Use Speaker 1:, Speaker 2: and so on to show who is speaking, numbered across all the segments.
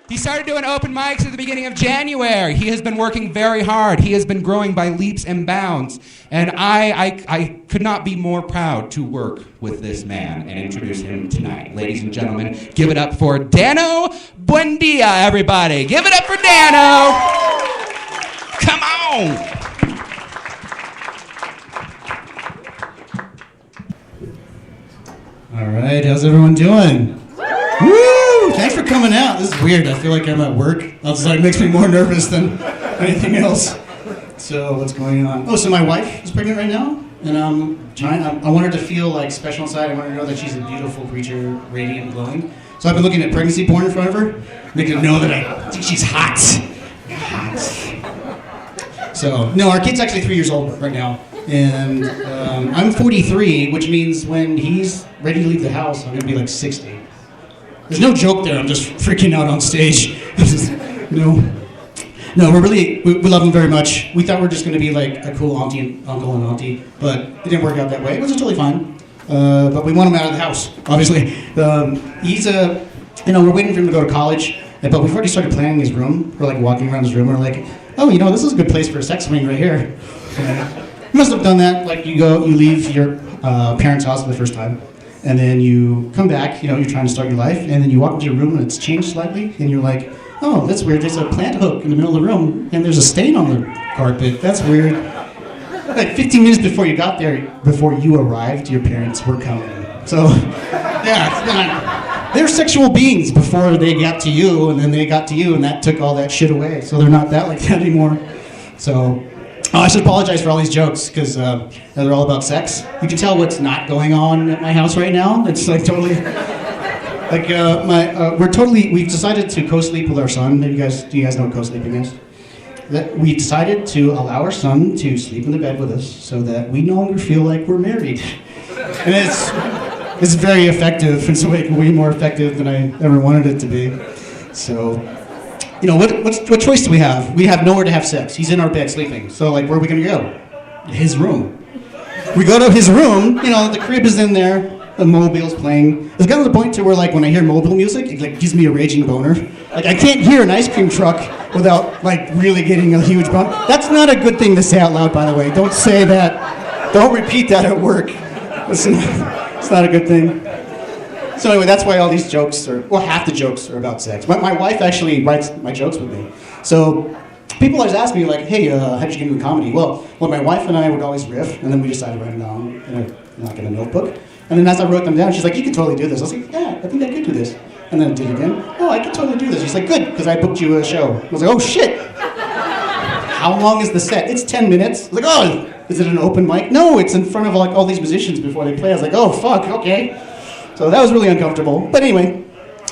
Speaker 1: He started doing open mics at the beginning of January. He has been working very hard. He has been growing by leaps and bounds. And I could not be more proud to work with this man and introduce him tonight. Ladies and gentlemen, give it up for Dano Buendia, everybody. Give it up for Dano. Come on.
Speaker 2: All right, how's everyone doing? Woo! Thanks for coming out. This is weird. I feel like I'm at work. It's like makes me more nervous than anything else. So what's going on? Oh, so my wife is pregnant right now, and I want her to feel like special inside. I want her to know that she's a beautiful creature, radiant, glowing. So I've been looking at pregnancy porn in front of her, making her know that I think she's hot. Hot. So no, our kid's actually 3 years old right now, and I'm 43, which means when he's ready to leave the house, I'm gonna be like 60. There's no joke there. I'm just freaking out on stage. No, we love him very much. We thought we were just going to be like a cool uncle and auntie, but it didn't work out that way. It was totally fine. But we want him out of the house, obviously. We're waiting for him to go to college, but we've already started planning his room. We're like walking around his room. We're like, oh, this is a good place for a sex swing right here. You must have done that. Like you leave your parents' house for the first time. And then you come back, you're trying to start your life, and then you walk into your room and it's changed slightly, and you're like, oh, that's weird, there's a plant hook in the middle of the room, and there's a stain on the carpet, that's weird. Like 15 minutes before you got there, before you arrived, your parents were coming. So, yeah, they're sexual beings before they got to you, and then they got to you, and that took all that shit away, so they're not that like that anymore. So, I should apologize for all these jokes, because they're all about sex. You can tell what's not going on at my house right now. It's like totally, we've decided to co-sleep with our son. Do you guys know what co-sleeping is? That we decided to allow our son to sleep in the bed with us so that we no longer feel like we're married. And it's very effective. It's way more effective than I ever wanted it to be. So, what choice do we have? We have nowhere to have sex. He's in our bed sleeping. So, where are we going to go? His room. We go to his room, the crib is in there, the mobile's playing. It's gotten to the point to where, when I hear mobile music, it gives me a raging boner. I can't hear an ice cream truck without, really getting a huge bump. That's not a good thing to say out loud, by the way. Don't say that. Don't repeat that at work. It's not a good thing. So anyway, that's why all these jokes half the jokes are about sex. My wife actually writes my jokes with me. So people always ask me, hey, how'd you get into comedy? Well, my wife and I would always riff, and then we decided to write them down in a notebook. And then as I wrote them down, she's like, you could totally do this. I was like, yeah, I think I could do this. And then I did it again. Oh, I could totally do this. She's like, good, because I booked you a show. I was like, oh, shit. How long is the set? It's 10 minutes. I was like, oh, is it an open mic? No, it's in front of all these musicians before they play. I was like, oh, fuck, okay. So that was really uncomfortable. But anyway,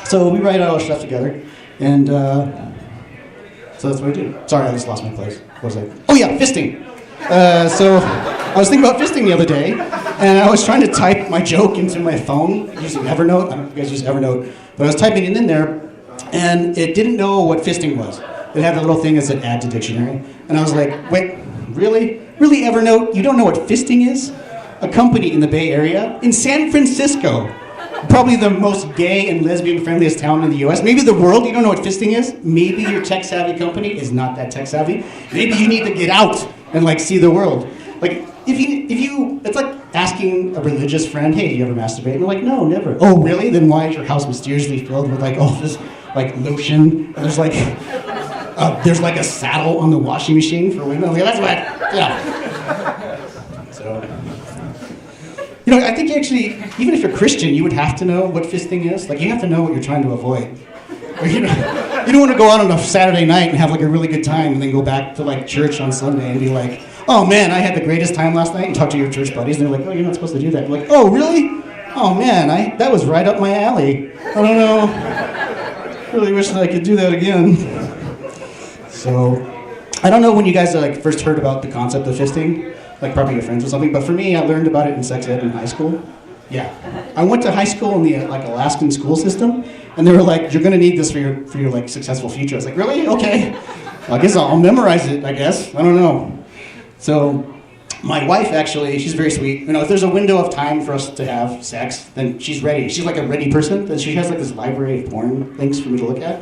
Speaker 2: so we write all our stuff together, and so that's what I do. Sorry, I just lost my place. What was I? Oh yeah, fisting. So I was thinking about fisting the other day, and I was trying to type my joke into my phone using Evernote. I don't know if you guys use Evernote, but I was typing it in there, and it didn't know what fisting was. It had a little thing that said add to dictionary, and I was like, wait, really? Really, Evernote? You don't know what fisting is? A company in the Bay Area, in San Francisco, probably the most gay and lesbian-friendliest town in the U.S. Maybe the world. You don't know what fisting is? Maybe your tech-savvy company is not that tech-savvy. Maybe you need to get out and see the world. If you, it's like asking a religious friend, hey, do you ever masturbate? And they're like, no, never. Oh, really? Then why is your house mysteriously filled with all this lotion? And there's a saddle on the washing machine for women. That's what. Yeah. So. I think actually, even if you're Christian, you would have to know what fisting is. You have to know what you're trying to avoid. You don't want to go out on a Saturday night and have a really good time and then go back to church on Sunday and be like, oh man, I had the greatest time last night, and talk to your church buddies and they're like, oh, you're not supposed to do that. You're like, oh really? Oh man, that was right up my alley. I don't know. Really wish that I could do that again. So, I don't know when you guys first heard about the concept of fisting. Probably your friends or something, but for me, I learned about it in sex ed in high school. Yeah. I went to high school in the Alaskan school system, and they were like, you're gonna need this for your successful future. I was like, really? Okay. Well, I guess I'll memorize it, I guess. I don't know. So, my wife actually, she's very sweet. If there's a window of time for us to have sex, then she's ready. She's a ready person. Then she has this library of porn things for me to look at.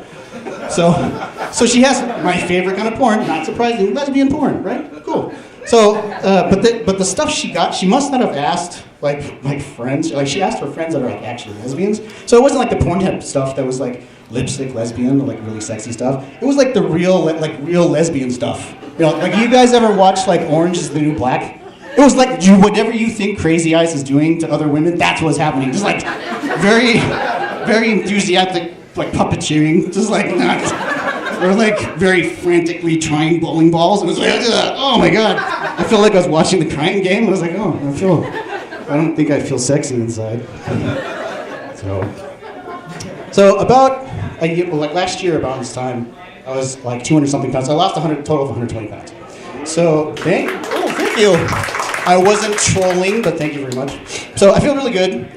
Speaker 2: So she has my favorite kind of porn, not surprisingly, lesbian porn, right? Cool. So, but the stuff she got, she must not have asked like friends. Like she asked her friends that are like actually lesbians. So it wasn't like the Pornhub stuff that was like lipstick lesbian or like really sexy stuff. It was like the real lesbian stuff. You know, like you guys ever watched like Orange Is the New Black? It was like whatever you think Crazy Eyes is doing to other women, that's what's happening. Just like very, very enthusiastic, like puppeteering, just like not, or like very frantically trying bowling balls. It was like, oh my god, I felt like I was watching the crying game. I was like, oh, I don't think I feel sexy inside. So about a year, like last year about this time, I was like 200 something pounds. I lost 100 total of 120 pounds. So thank you. I wasn't trolling, but thank you very much. So I feel really good.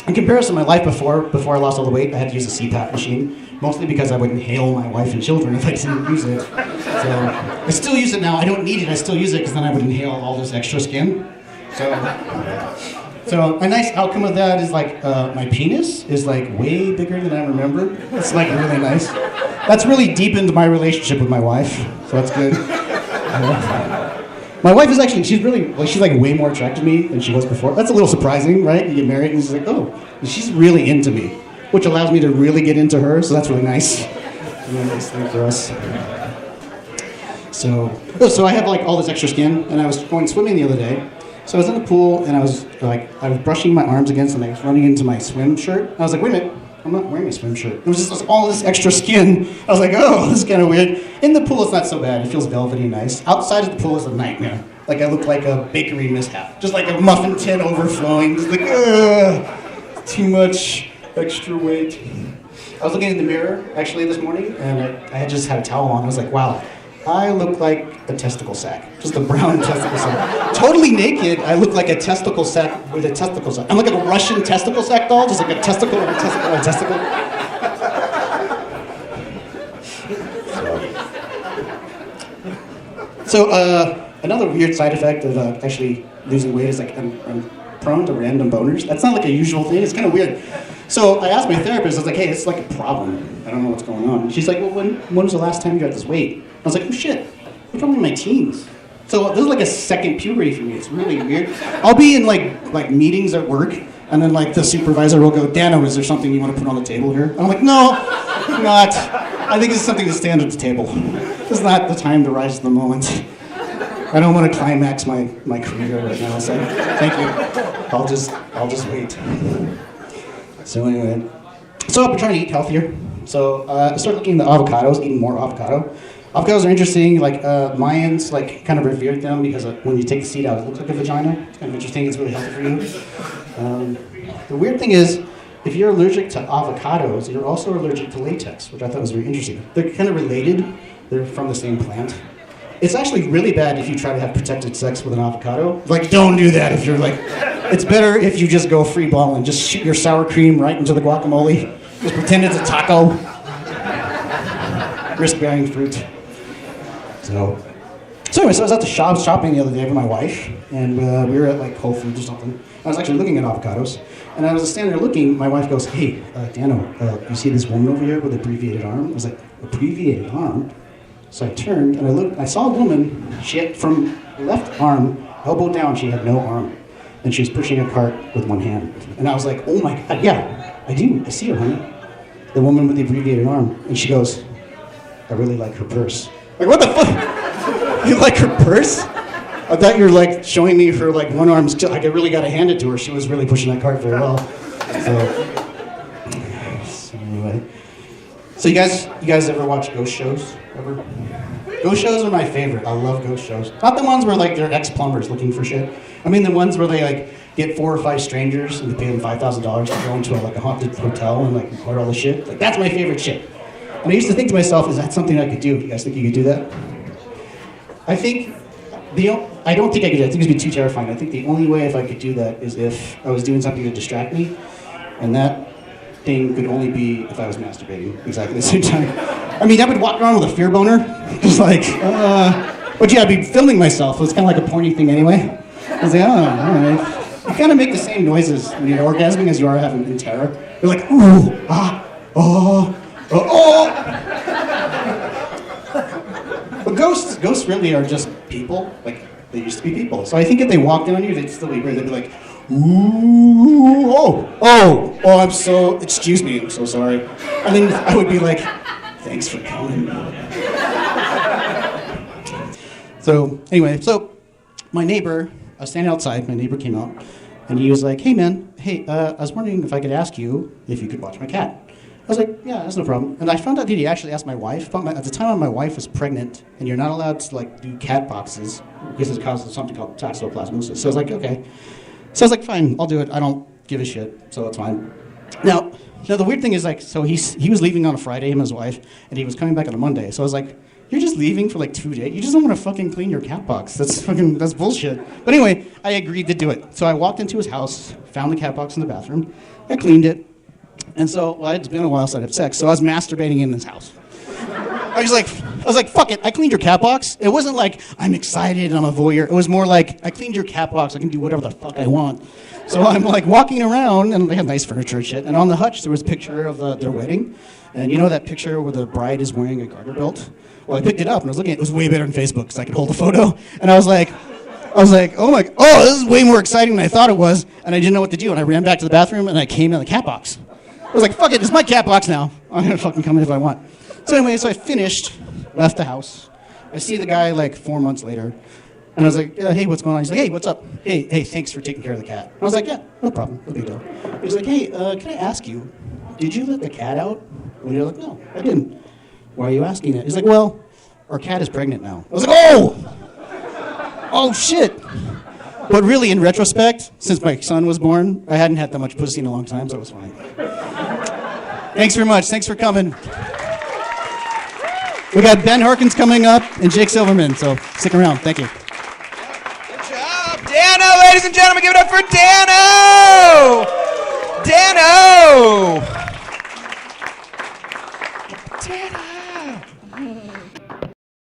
Speaker 2: In comparison to my life before I lost all the weight, I had to use a CPAP machine, mostly because I would inhale my wife and children if I didn't use it. So I still use it now. I don't need it. I still use it because then I would inhale all this extra skin. So a nice outcome of that is like my penis is like way bigger than I remembered. It's like really nice. That's really deepened my relationship with my wife, so that's good. My wife is actually, she's like way more attracted to me than she was before. That's a little surprising, right? You get married and she's like, oh, she's really into me, which allows me to really get into her, so that's really nice. Really nice thing for us. So I have like all this extra skin, and I was going swimming the other day. So I was in the pool, and I was brushing my arms against, and I was running into my swim shirt. I was like, wait a minute, I'm not wearing a swim shirt. It was just all this extra skin. I was like, oh, this is kind of weird. In the pool, it's not so bad. It feels velvety nice. Outside of the pool is a nightmare. Like I look like a bakery mishap. Just like a muffin tin overflowing. Just like, ugh, too much extra weight. I was looking in the mirror, actually, this morning, and I had just had a towel on. I was like, wow, I look like a testicle sack. Just a brown testicle sack. Totally naked, I look like a testicle sack with a testicle sack. I'm like a Russian testicle sack doll, just like a testicle with a testicle with a testicle. So another weird side effect of actually losing weight is like I'm prone to random boners. That's not like a usual thing, it's kind of weird. So I asked my therapist, I was like, hey, it's like a problem. I don't know what's going on. She's like, well, when was the last time you got this weight? I was like, oh shit, I'm probably in my teens. So this is like a second puberty for me. It's really weird. I'll be in like meetings at work, and then like the supervisor will go, Dano, is there something you want to put on the table here? And I'm like, no, not. I think it's something to stand at the table. It's not the time to rise to the moment. I don't want to climax my career right now, so thank you. I'll just wait. So anyway, so I've been trying to eat healthier. So I started looking at the avocados, eating more avocado. Avocados are interesting. Like Mayans, like kind of revered them because when you take the seed out, it looks like a vagina. It's kind of interesting. It's really healthy for you. The weird thing is, if you're allergic to avocados, you're also allergic to latex, which I thought was very interesting. They're kind of related. They're from the same plant. It's actually really bad if you try to have protected sex with an avocado. Like, don't do that if you're like... It's better if you just go free ball and just shoot your sour cream right into the guacamole. Just pretend it's a taco. Risk-bearing fruit. So anyway, so I was at the shopping the other day with my wife, and we were at like Whole Foods or something. I was actually looking at avocados, and I was standing there looking. My wife goes, hey, Dano, you see this woman over here with an abbreviated arm? I was like, abbreviated arm? So I turned and I looked. I saw a woman. She had from left arm, elbow down. She had no arm, and she was pushing a cart with one hand. And I was like, "Oh my God, yeah, I do. I see her, honey." The woman with the abbreviated arm, and she goes, "I really like her purse." Like, what the fuck? You like her purse? I thought you were like showing me her like one arm. Like I really got to hand it to her. She was really pushing that cart very well. So anyway. So you guys ever watch ghost shows? Ever? Ghost shows are my favorite. I love ghost shows. Not the ones where like they're ex-plumbers looking for shit. I mean the ones where they like get 4 or 5 strangers and they pay them $5,000 to go into a haunted hotel and like record all the shit. Like that's my favorite shit. And I used to think to myself, is that something I could do? You guys think you could do that? I don't think I could do that. I think it'd be too terrifying. I think the only way if I could do that is if I was doing something to distract me, and that thing could only be if I was masturbating exactly at the same time. I mean, I would walk around with a fear boner, just like, but yeah, I'd be filming myself. So it's kind of like a porny thing anyway. I was like, oh, all right. You kind of make the same noises when you're orgasming as you are having in terror. You're like, ooh, ah, oh, Oh! But ghosts really are just people. Like, they used to be people. So I think if they walked in on you, they'd still be weird. They'd be like, ooh, excuse me, I'm so sorry. And then I would be like, thanks for coming. So anyway, my neighbor, I was standing outside, my neighbor came out, and he was like, hey man, I was wondering if I could ask you if you could watch my cat. I was like, yeah, that's no problem. And I found out that he actually asked my wife. At the time my wife was pregnant, and you're not allowed to like do cat boxes because it causes something called toxoplasmosis. So I was like, okay. So I was like, fine, I'll do it. I don't give a shit, so it's fine. Now the weird thing is like, so he was leaving on a Friday, him and his wife, and he was coming back on a Monday. So I was like, you're just leaving for like 2 days? You just don't want to fucking clean your cat box. That's bullshit. But anyway, I agreed to do it. So I walked into his house, found the cat box in the bathroom, I cleaned it, and so, it's been a while since I had sex, so I was masturbating in his house. I was like, fuck it, I cleaned your cat box. It wasn't like, I'm excited and I'm a voyeur. It was more like, I cleaned your cat box, I can do whatever the fuck I want. So I'm like walking around, and they have nice furniture and shit, and on the hutch there was a picture of their wedding. And you know that picture where the bride is wearing a garter belt? Well, I picked it up and I was looking at it. It was way better on Facebook because I could hold the photo. And I was like, oh this is way more exciting than I thought it was. And I didn't know what to do. And I ran back to the bathroom and I came in the cat box. I was like, fuck it, it's my cat box now. I'm gonna fucking come in if I want. So anyway, I finished, left the house. I see the guy like 4 months later. And I was like, hey, what's going on? He's like, hey, what's up? Hey, thanks for taking care of the cat. I was like, yeah, no problem, no big deal. He was like, hey, can I ask you, did you let the cat out? And you're like, no, I didn't. Why are you asking that? He's like, well, our cat is pregnant now. I was like, oh shit. But really, in retrospect, since my son was born, I hadn't had that much pussy in a long time, so it was fine. Thanks very much. Thanks for coming. We got Ben Harkins coming up and Jake Silverman, so stick around. Thank you.
Speaker 1: Good job, Dano, ladies and gentlemen. Give it up for Dano! Dano!